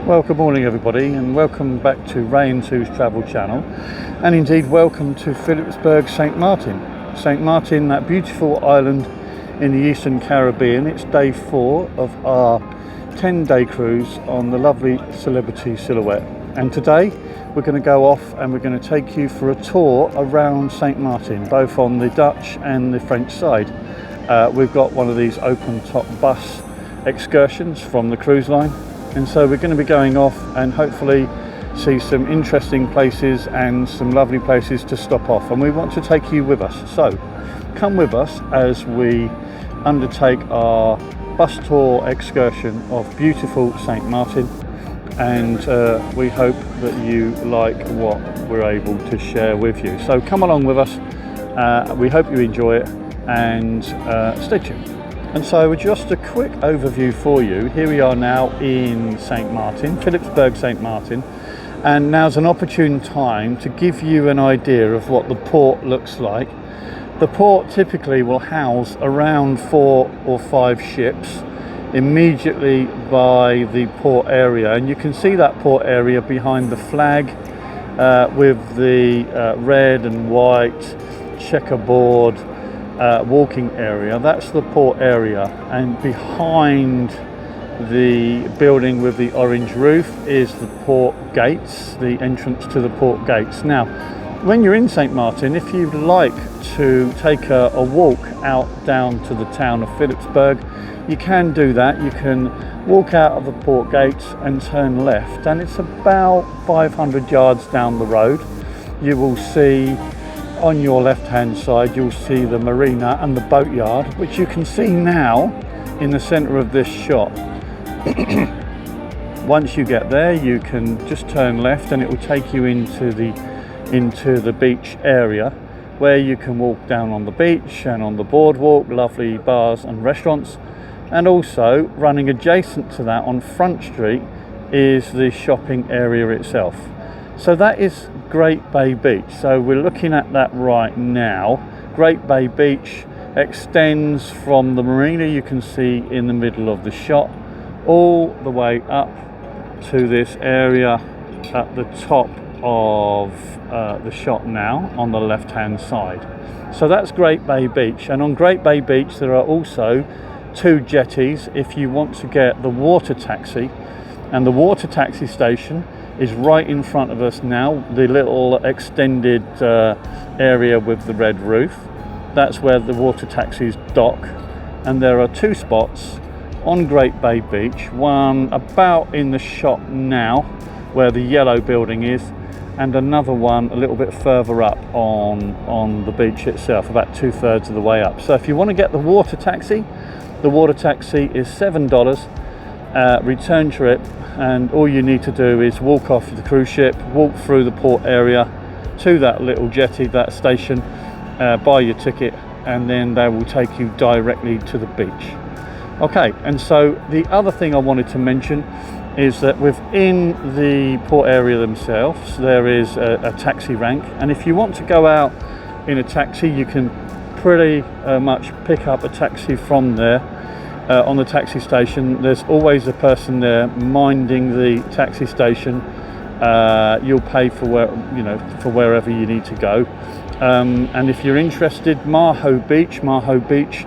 Well, good morning everybody, and welcome back to Ray's Travel Channel, and indeed welcome to Phillipsburg, St Maarten. St Maarten, that beautiful island in the Eastern Caribbean. It's day 4 of our 10-day cruise on the lovely Celebrity Silhouette, and today we're going to go off and we're going to take you for a tour around St Maarten, both on the Dutch and the French side. We've got one of these open top bus excursions from the cruise line, and so we're going to be going off and hopefully see some interesting places and some lovely places to stop off, and we want to take you with us. So come with us as we undertake our bus tour excursion of beautiful St Maarten, and we hope that you like what we're able to share with you. So come along with us, we hope you enjoy it, and stay tuned. And so just a quick overview for you. Here we are now in St Maarten, Philipsburg, St Maarten, and now's an opportune time to give you an idea of what the port looks like. The port typically will house around 4 or 5 ships immediately by the port area, and you can see that port area behind the flag with the red and white checkerboard walking area. That's the port area, and behind the building with the orange roof is the port gates, the entrance to the port gates. Now when you're in St Maarten, if you'd like to take a walk out down to the town of Philipsburg, you can do that. You can walk out of the port gates and turn left, and it's about 500 yards down the road. You will see on your left hand side, you'll see the marina and the boatyard, which you can see now in the center of this shot. Once you get there, you can just turn left and it will take you into the beach area, where you can walk down on the beach and on the boardwalk, lovely bars and restaurants. And also running adjacent to that on Front Street is the shopping area itself. So that is Great Bay Beach. So we're looking at that right now. Great Bay Beach extends from the marina you can see in the middle of the shot all the way up to this area at the top of the shot now on the left hand side. So that's Great Bay Beach, and on Great Bay Beach there are also 2 jetties if you want to get the water taxi, and the water taxi station is right in front of us now, the little extended area with the red roof. That's where the water taxis dock, and there are 2 spots on Great Bay Beach, one about in the shot now where the yellow building is, and another one a little bit further up on the beach itself, about 2/3 of the way up. So if you want to get the water taxi is $7 return trip, and all you need to do is walk off the cruise ship, walk through the port area to that little jetty, that station, buy your ticket, and then they will take you directly to the beach. Okay, and so the other thing I wanted to mention is that within the port area themselves there is a taxi rank, and if you want to go out in a taxi, you can pretty much pick up a taxi from there. On the taxi station there's always a person there minding the taxi station. You'll pay for wherever you need to go, and if you're interested, Maho Beach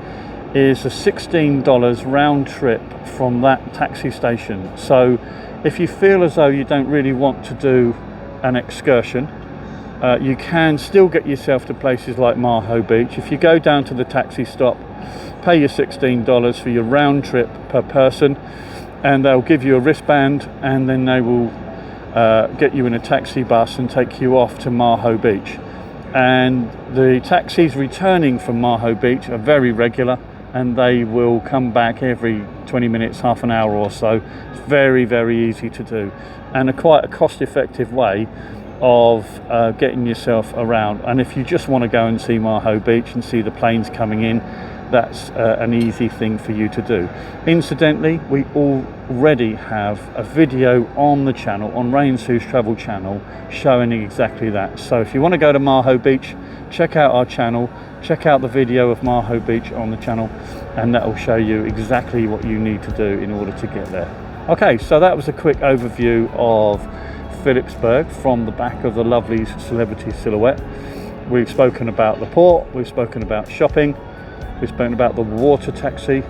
is a $16 round trip from that taxi station. So if you feel as though you don't really want to do an excursion, you can still get yourself to places like Maho Beach. If you go down to the taxi stop, pay your $16 for your round trip per person, and they'll give you a wristband, and then they will get you in a taxi bus and take you off to Maho Beach. And the taxis returning from Maho Beach are very regular, and they will come back every 20 minutes, half an hour or so. It's very, very easy to do, and quite a cost-effective way of getting yourself around. And if you just want to go and see Maho Beach and see the planes coming in, that's an easy thing for you to do. Incidentally, we already have a video on the channel, on Ray's Travel Channel, showing exactly that. So if you want to go to Maho Beach, check out our channel, check out the video of Maho Beach on the channel, and that will show you exactly what you need to do in order to get there. Okay, so that was a quick overview of Philipsburg from the back of the lovely Celebrity Silhouette. We've spoken about the port, we've spoken about shopping, we've spoken about the water taxi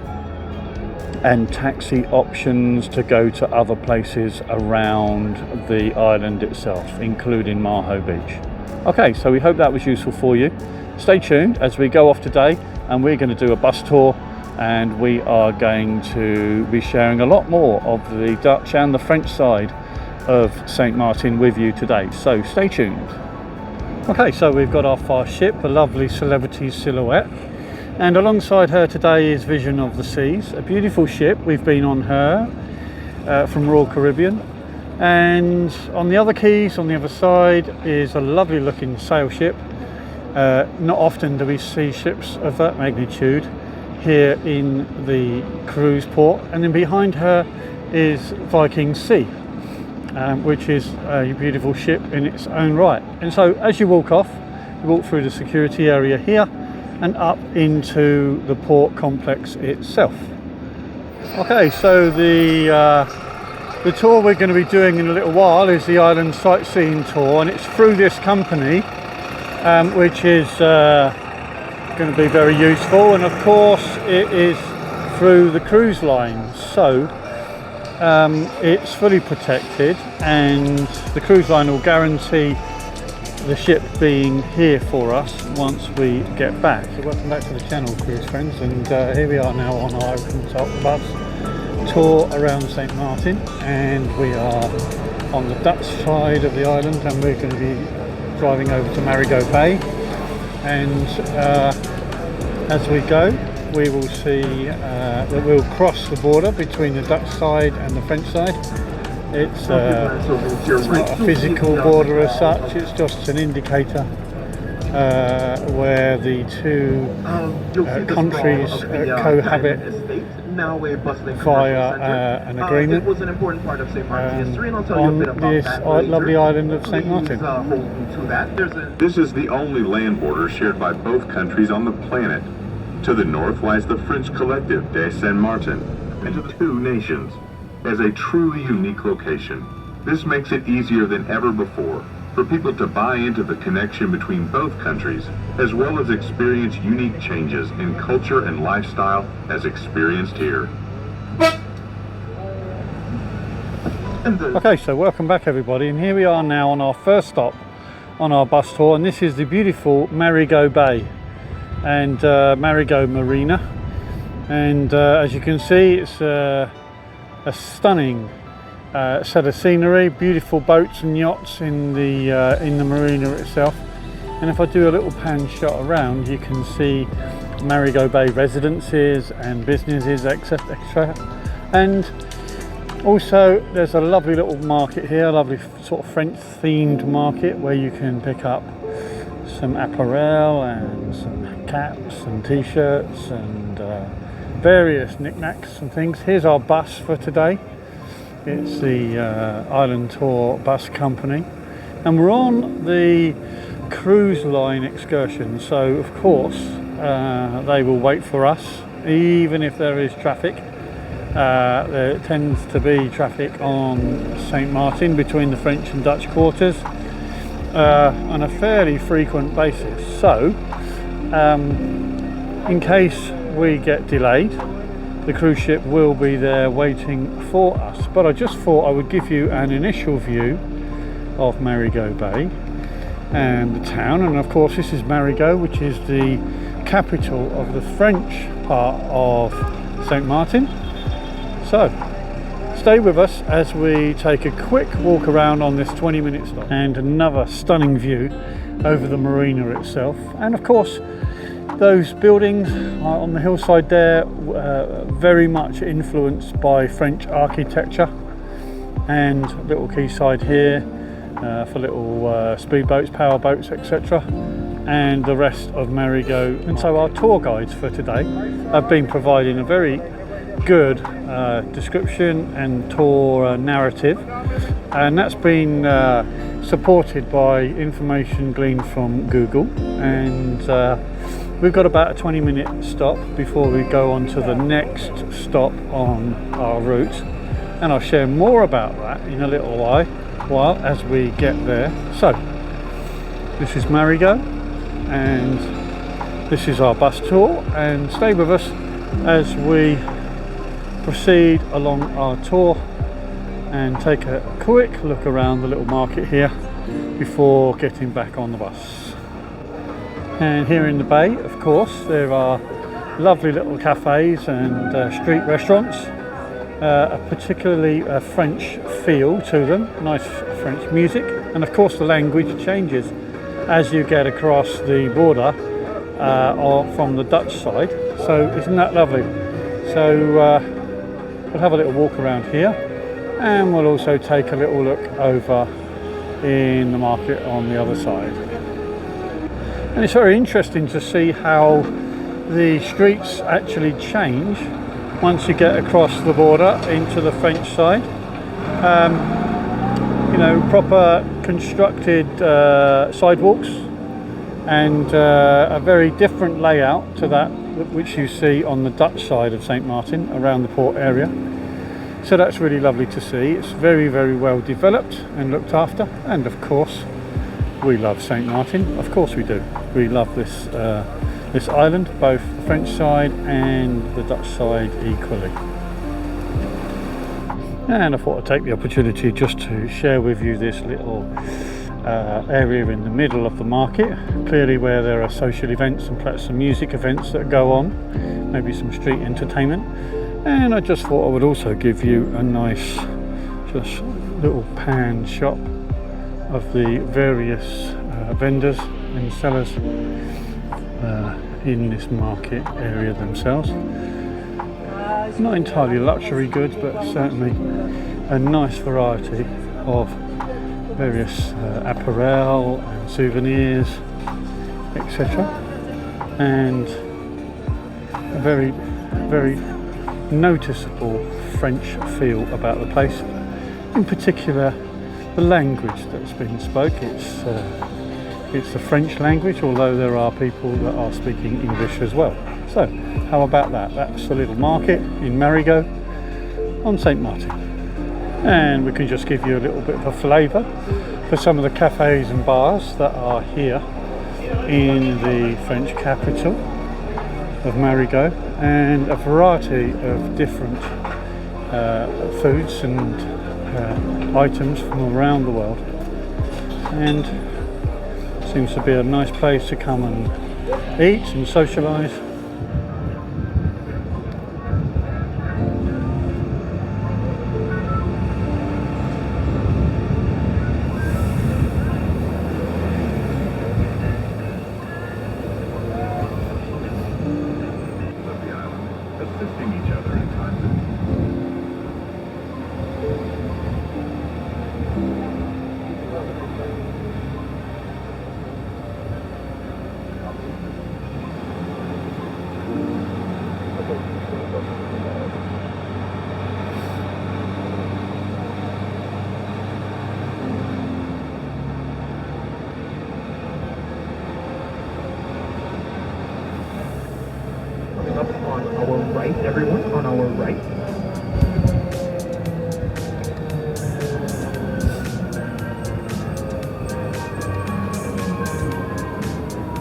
and taxi options to go to other places around the island itself, including Maho Beach. Okay, so we hope that was useful for you. Stay tuned as we go off today, and we're going to do a bus tour, and we are going to be sharing a lot more of the Dutch and the French side of St Maarten with you today, so stay tuned. Okay, so we've got our fast ship, the lovely Celebrity Silhouette, and alongside her today is Vision of the Seas, a beautiful ship. We've been on her from Royal Caribbean, and on the other quays on the other side is a lovely looking sail ship. Not often do we see ships of that magnitude here in the cruise port, and then behind her is Viking Sea, which is a beautiful ship in its own right. And so as you walk off, you walk through the security area here and up into the port complex itself. Okay, so the tour we're going to be doing in a little while is the island sightseeing tour, and it's through this company, which is going to be very useful, and of course it is through the cruise line, so it's fully protected, and the cruise line will guarantee the ship being here for us once we get back. So welcome back to the channel, cruise friends, and here we are now on our open top bus tour around St Maarten, and we are on the Dutch side of the island, and we're going to be driving over to Marigot Bay, and as we go we will see that we'll cross the border between the Dutch side and the French side. It's not a physical border as such, it's just an indicator where the two countries cohabit via an agreement it was an important part of St. Maarten's history, and I'll tell you a bit about this that lovely island of St Maarten. This is the only land border shared by both countries on the planet. To the north lies the French collective de St Maarten, and to the two nations. As a truly unique location, this makes it easier than ever before for people to buy into the connection between both countries, as well as experience unique changes in culture and lifestyle as experienced here. Okay, so welcome back everybody, and here we are now on our first stop on our bus tour, and this is the beautiful Marigot Bay and Marigot Marina, and as you can see it's a stunning set of scenery, beautiful boats and yachts in the marina itself. And if I do a little pan shot around, you can see Marigot Bay residences and businesses, etc. And also there's a lovely little market here, a lovely sort of French themed market where you can pick up some apparel and some caps and t-shirts and various knickknacks and things. Here's our bus for today. It's the Island Tour Bus Company, and we're on the cruise line excursion, so of course they will wait for us even if there is traffic. There tends to be traffic on St Maarten between the French and Dutch quarters on a fairly frequent basis, so in case we get delayed, the cruise ship will be there waiting for us. But I just thought I would give you an initial view of Marigot Bay and the town, and of course this is Marigot, which is the capital of the French part of St Maarten. So stay with us as we take a quick walk around on this 20-minute stop, and another stunning view over the marina itself, and of course those buildings on the hillside there, very much influenced by French architecture, and little quayside here for little speedboats, power boats, etc., and the rest of Marigot. And so our tour guides for today have been providing a very good description and tour narrative, and that's been supported by information gleaned from Google, and we've got about a 20-minute stop before we go on to the next stop on our route, and I'll share more about that in a little while as we get there. So this is Marigot, and this is our bus tour, and stay with us as we proceed along our tour and take a quick look around the little market here before getting back on the bus. And here in the bay, of course, there are lovely little cafes and street restaurants, a particularly French feel to them, nice French music, and of course the language changes as you get across the border or from the Dutch side. So isn't that lovely? So we'll have a little walk around here, and we'll also take a little look over in the market on the other side. And it's very interesting to see how the streets actually change once you get across the border into the French side. You know, proper constructed sidewalks, and a very different layout to that which you see on the Dutch side of St Maarten around the port area. So that's really lovely to see. It's very, very well developed and looked after, and of course we love St Maarten. Of course we do. We love this this island, both the French side and the Dutch side equally. And I thought I'd take the opportunity just to share with you this little area in the middle of the market, clearly where there are social events and perhaps some music events that go on, maybe some street entertainment. And I just thought I would also give you a nice just little pan shop of the various vendors and sellers in this market area themselves. Not entirely luxury goods, but certainly a nice variety of various apparel and souvenirs, etc. And a very, very noticeable French feel about the place. In particular, the language that's been spoke. It's the French language, although there are people that are speaking English as well. So how about that? That's the little market in Marigot on St Maarten. And we can just give you a little bit of a flavour for some of the cafes and bars that are here in the French capital of Marigot, and a variety of different foods and items from around the world. And seems to be a nice place to come and eat and socialise. Assisting each other in times of need. Up on our right, everyone, on our right.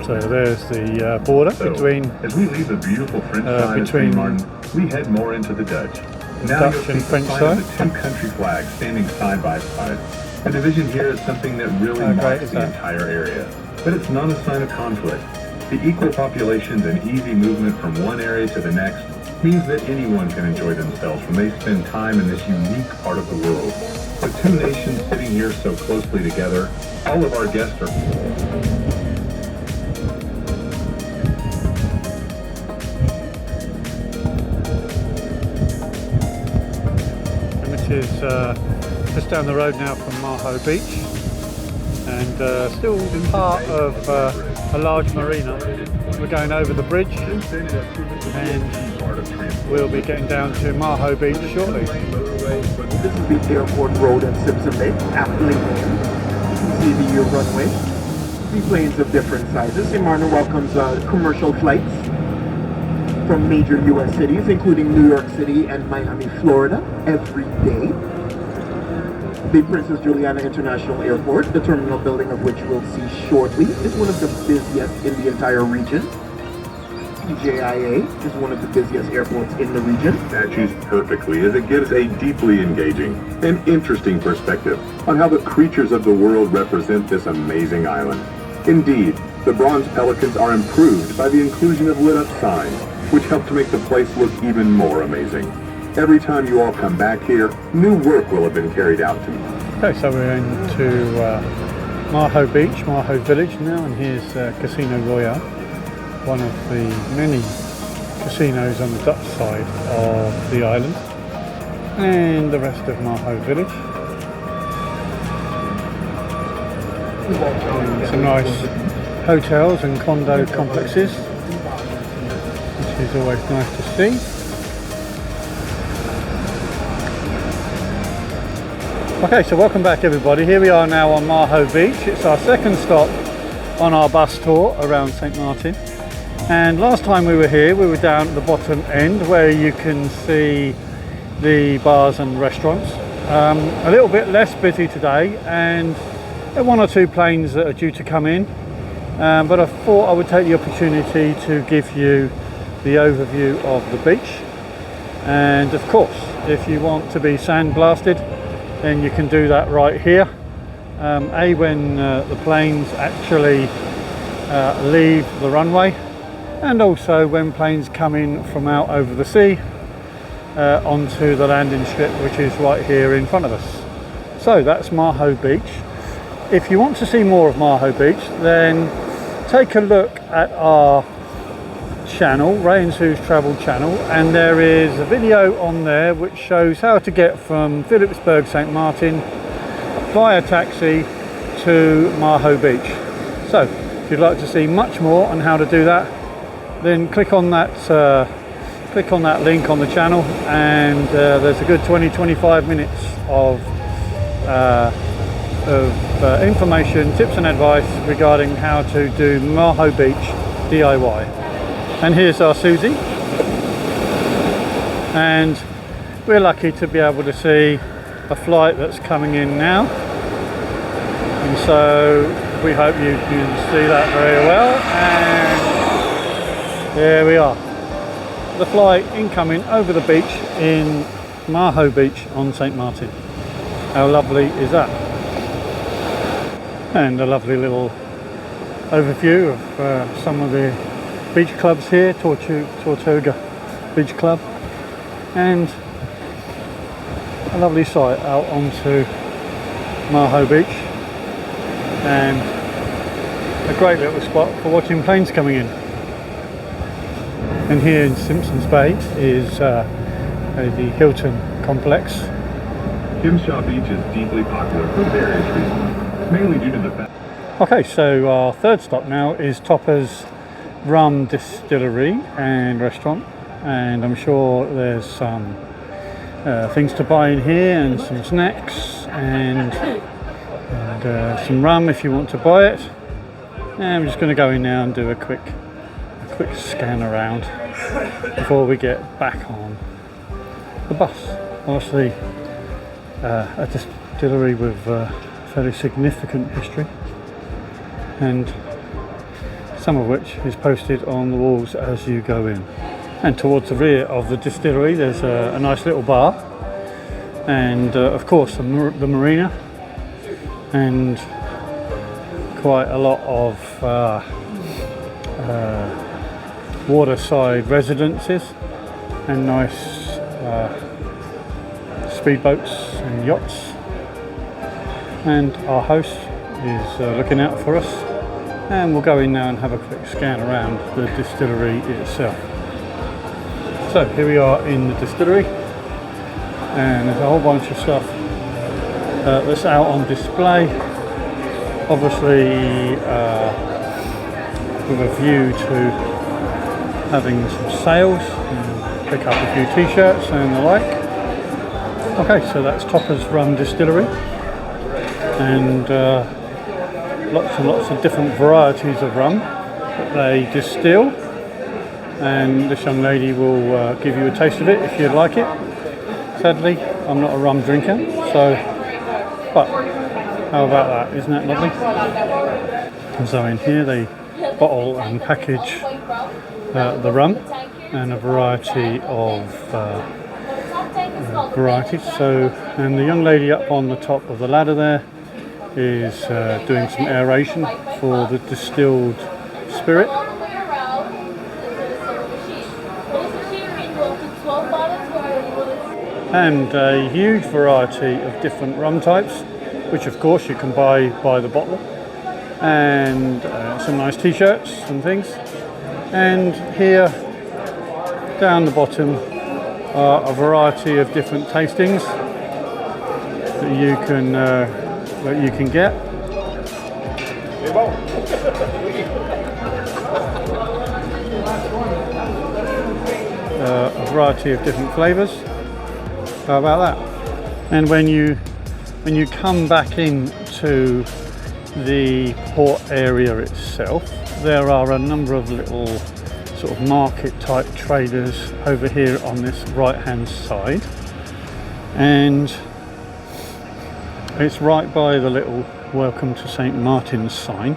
So there's the border between as we leave the beautiful French side of St Maarten, we head more into the Dutch. Now Dutch you'll see and the French sign side. of the two country flags standing side by side. The division here is something that really How great marks is the that? entire area, but it's not a sign of conflict. The equal populations and easy movement from one area to the next means that anyone can enjoy themselves when they spend time in this unique part of the world. With two nations sitting here so closely together, all of our guests are... and this is just down the road now from Maho Beach, and still part of a large marina. We're going over the bridge and we'll be getting down to Maho Beach shortly. This is the airport road at Philipsburg, aptly named. You can see the runway. Seaplanes of different sizes. St Maarten welcomes commercial flights. from major US cities, including New York City and Miami, Florida, every day. The Princess Juliana International Airport, the terminal building of which we'll see shortly, is one of the busiest in the entire region. JIA is one of the busiest airports in the region. Matches perfectly as it gives a deeply engaging and interesting perspective on how the creatures of the world represent this amazing island. Indeed, the bronze pelicans are improved by the inclusion of lit-up signs, which help to make the place look even more amazing. Every time you all come back here, new work will have been carried out to you. Okay, so we're into Maho Beach, Maho Village now, and here's Casino Royale, one of the many casinos on the Dutch side of the island, and the rest of Maho Village. And some nice hotels and condo complexes, which is always nice to see. Okay, so welcome back everybody. Here we are now on Maho Beach. It's our second stop on our bus tour around St Maarten. And last time we were here, we were down at the bottom end where you can see the bars and restaurants. A little bit less busy today, and there are one or two planes that are due to come in. But I thought I would take the opportunity to give you the overview of the beach. And of course, if you want to be sandblasted, then you can do that right here. When the planes actually leave the runway, and also when planes come in from out over the sea onto the landing strip, which is right here in front of us. So that's Maho Beach. If you want to see more of Maho Beach, then take a look at our channel, Ray and Sue's travel channel, and there is a video on there which shows how to get from Philipsburg, St Maarten via taxi to Maho Beach. So if you'd like to see much more on how to do that, then click on that link on the channel, and there's a good 20-25 minutes of information, tips and advice regarding how to do Maho Beach DIY. And here's our Susie, and we're lucky to be able to see a flight that's coming in now, and so we hope you can see that very well. And there we are, the flight incoming over the beach in Maho Beach on St Maarten. How lovely is that? And a lovely little overview of some of the beach clubs here, Tortuga Beach Club, and a lovely sight out onto Maho Beach, and a great little spot for watching planes coming in. And here in Simpsons Bay is the Hilton complex. Himshaw Beach is deeply popular for various reasons, mainly due to the fact. Okay, so our third stop now is Topper's Rhum Distillery and restaurant, and I'm sure there's some things to buy in here, and some snacks, and some rum if you want to buy it. And I'm just going to go in now and do a quick scan around before we get back on the bus. Obviously a distillery with fairly significant history, and some of which is posted on the walls as you go in. And towards the rear of the distillery there's a nice little bar, and of course the marina, and quite a lot of waterside residences and nice speedboats and yachts. And our host is looking out for us, and we'll go in now and have a quick scan around the distillery itself. So here we are in the distillery, and there's a whole bunch of stuff that's out on display, obviously with a view to having some sales, and pick up a few t-shirts and the like. Okay, so that's Topper's Rhum Distillery, and lots and lots of different varieties of rum that they distill, and this young lady will give you a taste of it if you'd like it. Sadly, I'm not a rum drinker, so, but how about that? Isn't that lovely? And so in here they bottle and package the rum and a variety of varieties. So, and the young lady up on the top of the ladder there is doing some aeration for the distilled spirit. And a huge variety of different rum types, which of course you can buy by the bottle, and some nice t-shirts and things. And here down the bottom are a variety of different tastings that you can get. A variety of different flavors. How about that? And when you come back into the port area itself, there are a number of little sort of market type traders over here on this right hand side, and it's right by the little Welcome to St Maarten sign,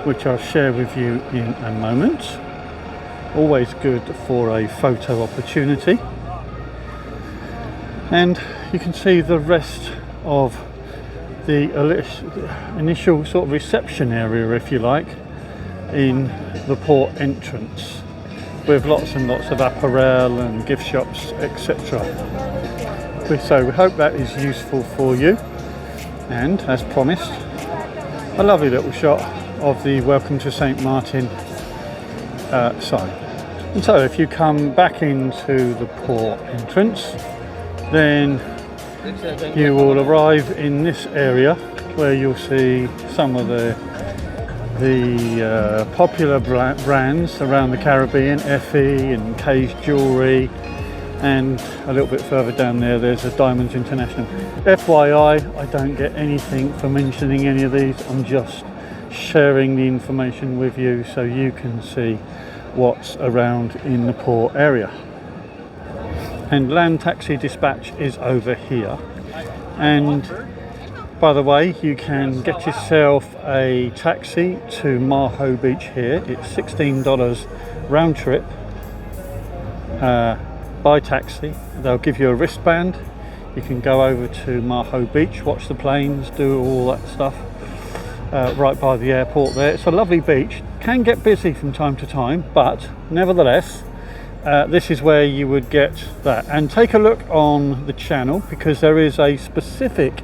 which I'll share with you in a moment. Always good for a photo opportunity. And you can see the rest of the initial sort of reception area, if you like, in the port entrance, with lots and lots of apparel and gift shops, etc. So we hope that is useful for you, and as promised, a lovely little shot of the Welcome to St Maarten sign. And so if you come back into the port entrance, then you will arrive in this area where you'll see some of the popular brands around the Caribbean, Effie and Kay's Jewellery, and a little bit further down there there's a Diamonds International. FYI, I don't get anything for mentioning any of these, I'm just sharing the information with you so you can see what's around in the port area. And land taxi dispatch is over here, and by the way, you can get yourself a taxi to Maho Beach here. It's $16 round trip by taxi. They'll give you a wristband. You can go over to Maho Beach, watch the planes, do all that stuff right by the airport there. It's a lovely beach, can get busy from time to time, but nevertheless this is where you would get that. And take a look on the channel, because there is a specific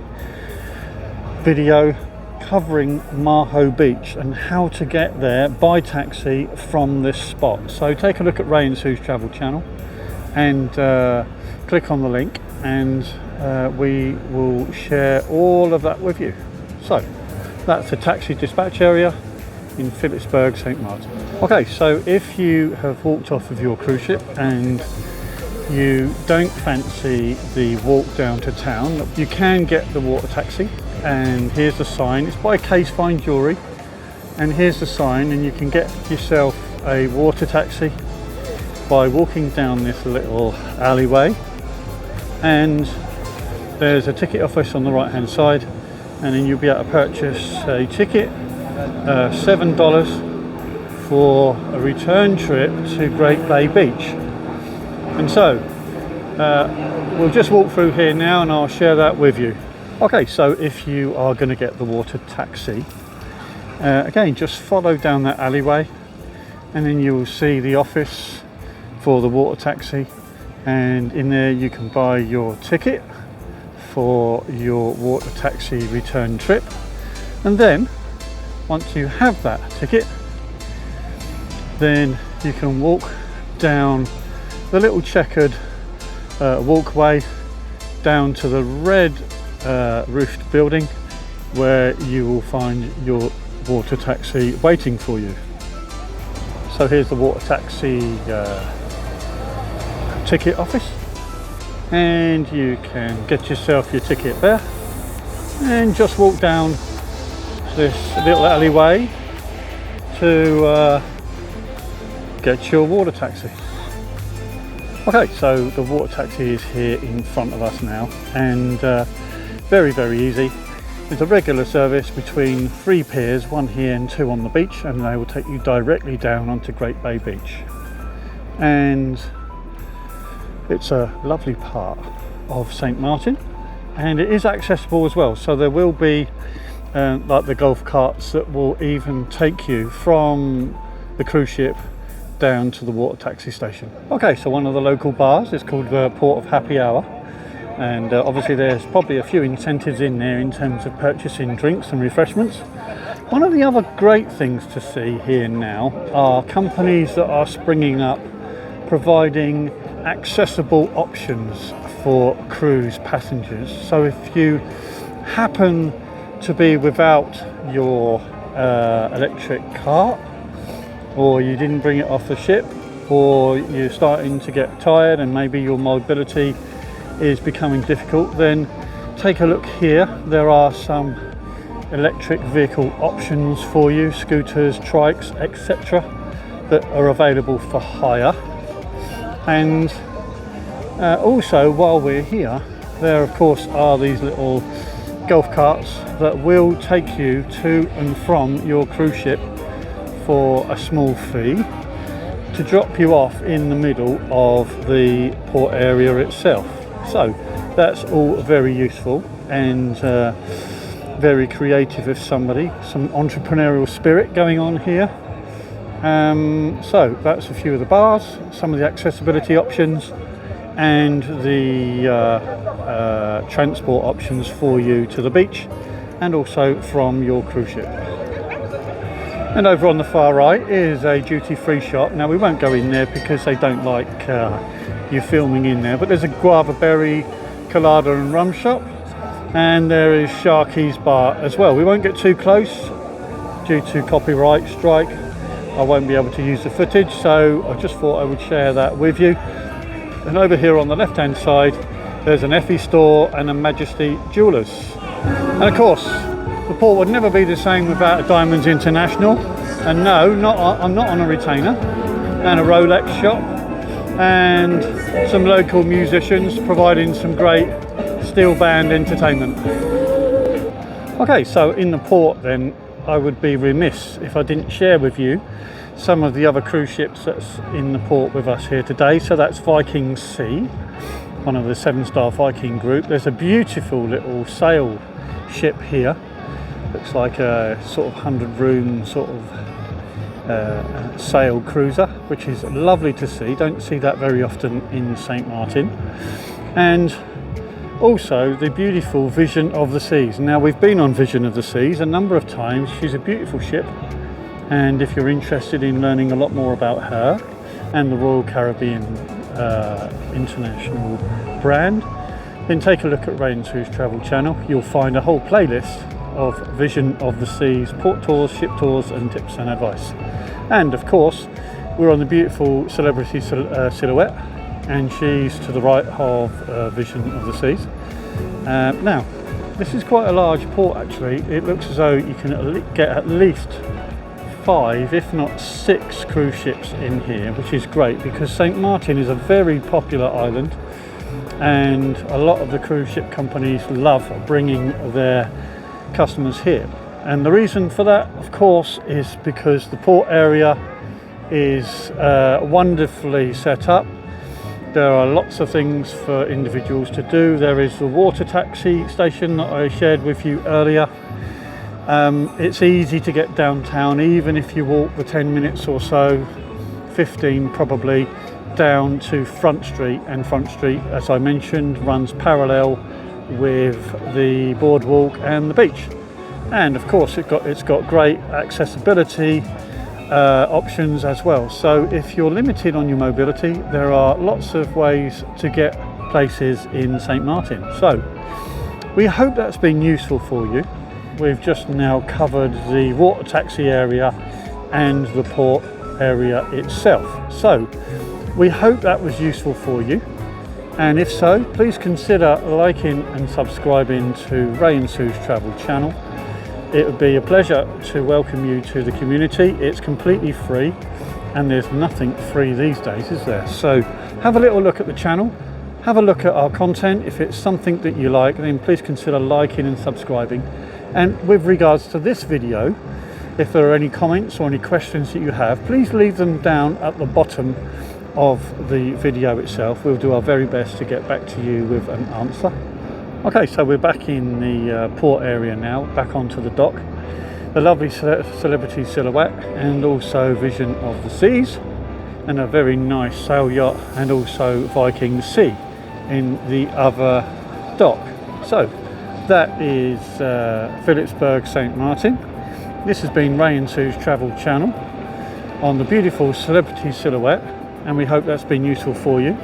video covering Maho Beach and how to get there by taxi from this spot. So take a look at Ray and Sue's travel channel and click on the link, and we will share all of that with you. So that's the taxi dispatch area in Philipsburg, St Maarten. Okay, so if you have walked off of your cruise ship and you don't fancy the walk down to town, you can get the water taxi, and here's the sign. It's by Kay's Fine Jewellery, and here's the sign, and you can get yourself a water taxi by walking down this little alleyway, and there's a ticket office on the right hand side, and then you'll be able to purchase a ticket, $7 for a return trip to Great Bay Beach. And so we'll just walk through here now and I'll share that with you. Okay, so if you are going to get the water taxi, again, just follow down that alleyway, and then you will see the office for the water taxi, and in there you can buy your ticket for your water taxi return trip. And then once you have that ticket, then you can walk down the little checkered walkway down to the red roofed building, where you will find your water taxi waiting for you. So here's the water taxi ticket office, and you can get yourself your ticket there and just walk down this little alleyway to get your water taxi. Okay, so the water taxi is here in front of us now, and very, very easy. It's a regular service between 3 piers, 1 here and 2 on the beach, and they will take you directly down onto Great Bay Beach. And it's a lovely part of St Maarten, and it is accessible as well. So there will be like the golf carts that will even take you from the cruise ship down to the water taxi station. Okay, so one of the local bars is called the Port of Happy Hour, and obviously there's probably a few incentives in there in terms of purchasing drinks and refreshments. One of the other great things to see here now are companies that are springing up providing accessible options for cruise passengers. So if you happen to be without your electric cart, or you didn't bring it off the ship, or you're starting to get tired and maybe your mobility is becoming difficult, then take a look here. There are some electric vehicle options for you, scooters, trikes, etc., that are available for hire. And also, while we're here, there of course are these little golf carts that will take you to and from your cruise ship for a small fee to drop you off in the middle of the port area itself. So that's all very useful and very creative of somebody, some entrepreneurial spirit going on here. So that's a few of the bars, some of the accessibility options, and the transport options for you to the beach and also from your cruise ship. And over on the far right is a duty-free shop. Now we won't go in there because they don't like you filming in there, but there's a guava berry, colada and rum shop, and there is Sharky's bar as well. We won't get too close due to copyright strike. I won't be able to use the footage, so I just thought I would share that with you. And over here on the left hand side there's an Effie store and a Majesty Jewellers. And of course the port would never be the same without a Diamonds International, and no, I'm not on a retainer, and a Rolex shop, and some local musicians providing some great steel band entertainment. Okay, so in the port then, I would be remiss if I didn't share with you some of the other cruise ships that's in the port with us here today. So that's Viking Sea, one of the 7-star Viking group. There's a beautiful little sail ship here. Looks like a sort of 100-room sort of sail cruiser, which is lovely to see. Don't see that very often in St Maarten. And also the beautiful Vision of the Seas. Now we've been on Vision of the Seas a number of times. She's a beautiful ship, and if you're interested in learning a lot more about her and the Royal Caribbean International brand, then take a look at Ray and Sue's Travel Channel. You'll find a whole playlist of Vision of the Seas, port tours, ship tours and tips and advice. And of course we're on the beautiful Celebrity Silhouette, and she's to the right of Vision of the Seas. Now this is quite a large port actually. It looks as though you can get at least 5 if not 6 cruise ships in here, which is great because St Maarten is a very popular island and a lot of the cruise ship companies love bringing their customers here. And the reason for that of course is because the port area is wonderfully set up. There are lots of things for individuals to do. There is the water taxi station that I shared with you earlier. It's easy to get downtown, even if you walk the 10 minutes or so, 15 probably, down to Front Street. And Front Street, as I mentioned, runs parallel with the boardwalk and the beach. And of course it's got great accessibility options as well. So if you're limited on your mobility, there are lots of ways to get places in St Maarten. So we hope that's been useful for you. We've just now covered the water taxi area and the port area itself. So we hope that was useful for you, and if so, please consider liking and subscribing to Ray and Sue's Travel Channel. It would be a pleasure to welcome you to the community. It's completely free, and there's nothing free these days, is there? So have a little look at the channel, have a look at our content. If it's something that you like, then please consider liking and subscribing. And with regards to this video, if there are any comments or any questions that you have, please leave them down at the bottom of the video itself. We'll do our very best to get back to you with an answer. Okay, so we're back in the port area now, back onto the dock. The lovely Celebrity Silhouette and also Vision of the Seas, and a very nice sail yacht, and also Viking Sea in the other dock. So that is Philipsburg, St Maarten. This has been Ray and Sue's travel channel on the beautiful Celebrity Silhouette, and we hope that's been useful for you.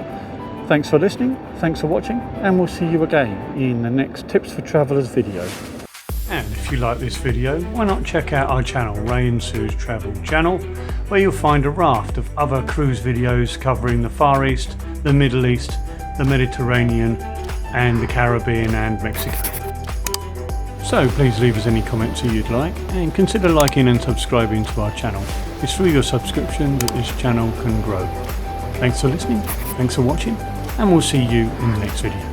Thanks for listening, thanks for watching, and we'll see you again in the next Tips for Travellers video. And if you like this video, why not check out our channel, Ray and Sue's Travel Channel, where you'll find a raft of other cruise videos covering the Far East, the Middle East, the Mediterranean, and the Caribbean and Mexico. So please leave us any comments that you'd like, and consider liking and subscribing to our channel. It's through your subscription that this channel can grow. Thanks for listening, thanks for watching, and we'll see you in the next video.